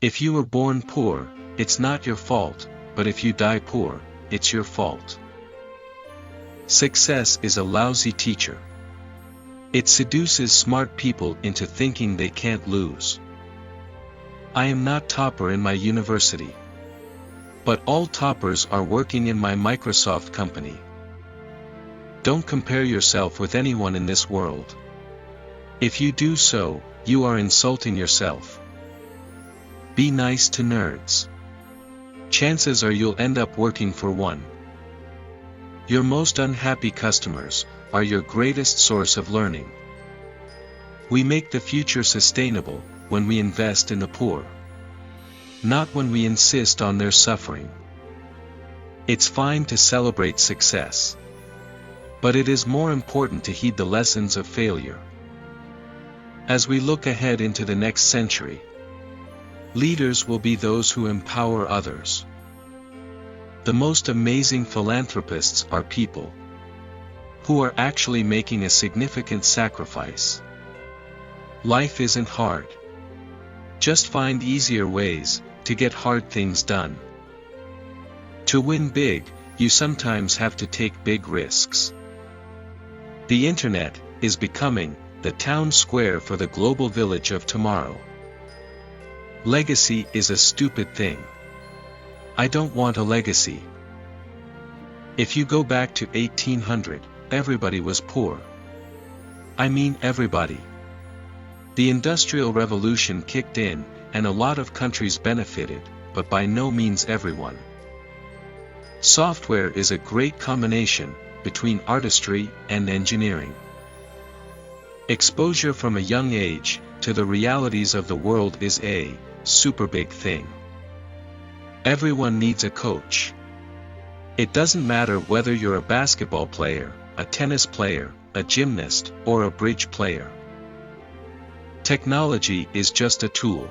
If you were born poor, it's not your fault, but if you die poor, it's your fault. Success is a lousy teacher. It seduces smart people into thinking they can't lose. I am not topper in my university. But all toppers are working in my Microsoft company. Don't compare yourself with anyone in this world. If you do so, you are insulting yourself. Be nice to nerds. Chances are you'll end up working for one. Your most unhappy customers are your greatest source of learning. We make the future sustainable when we invest in the poor, not when we insist on their suffering. It's fine to celebrate success, but it is more important to heed the lessons of failure. As we look ahead into the next century, leaders will be those who empower others. The most amazing philanthropists are people who are actually making a significant sacrifice. Life isn't hard. Just find easier ways to get hard things done. To win big, you sometimes have to take big risks. The internet is becoming the town square for the global village of tomorrow. Legacy is a stupid thing. I don't want a legacy. If you go back to 1800, everybody was poor. I mean everybody. The Industrial Revolution kicked in, and a lot of countries benefited, but by no means everyone. Software is a great combination between artistry and engineering. Exposure from a young age to the realities of the world is a super big thing. Everyone needs a coach. It doesn't matter whether you're a basketball player, a tennis player, a gymnast, or a bridge player. Technology is just a tool.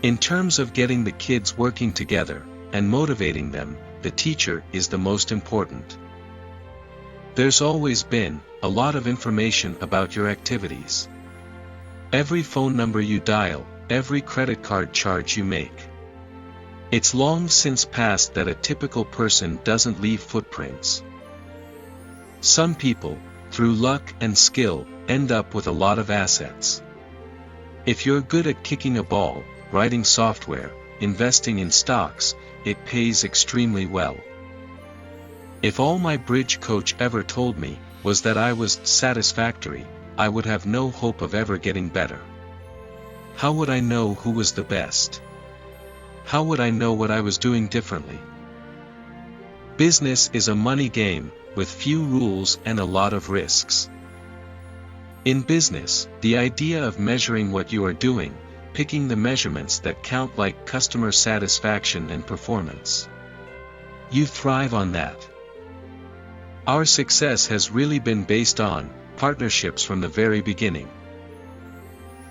In terms of getting the kids working together and motivating them, the teacher is the most important. There's always been a lot of information about your activities. Every phone number you dial, every credit card charge you make. It's long since passed that a typical person doesn't leave footprints. Some people, through luck and skill, end up with a lot of assets. If you're good at kicking a ball, writing software, investing in stocks, it pays extremely well. If all my bridge coach ever told me was that I was satisfactory, I would have no hope of ever getting better. How would I know who was the best? How would I know what I was doing differently? Business is a money game, with few rules and a lot of risks. In business, the idea of measuring what you are doing, picking the measurements that count like customer satisfaction and performance. You thrive on that. Our success has really been based on partnerships from the very beginning.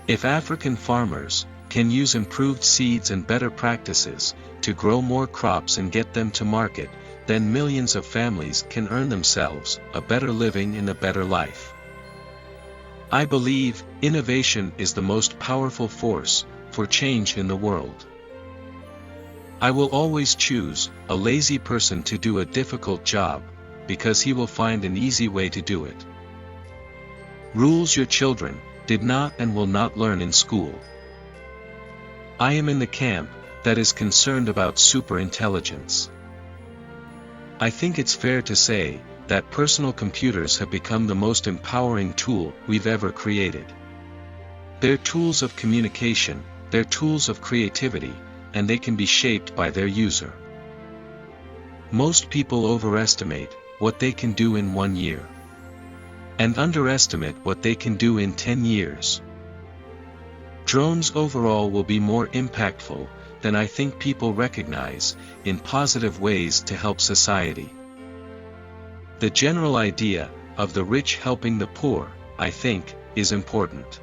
If African farmers can use improved seeds and better practices to grow more crops and get them to market, then millions of families can earn themselves a better living and a better life. I believe innovation is the most powerful force for change in the world. I will always choose a lazy person to do a difficult job, because he will find an easy way to do it. Rules your children did not and will not learn in school. I am in the camp that is concerned about superintelligence. I think it's fair to say that personal computers have become the most empowering tool we've ever created. They're tools of communication, they're tools of creativity, and they can be shaped by their user. Most people overestimate what they can do in 1 year, and underestimate what they can do in 10 years. Drones overall will be more impactful than I think people recognize, in positive ways to help society. The general idea of the rich helping the poor, I think, is important.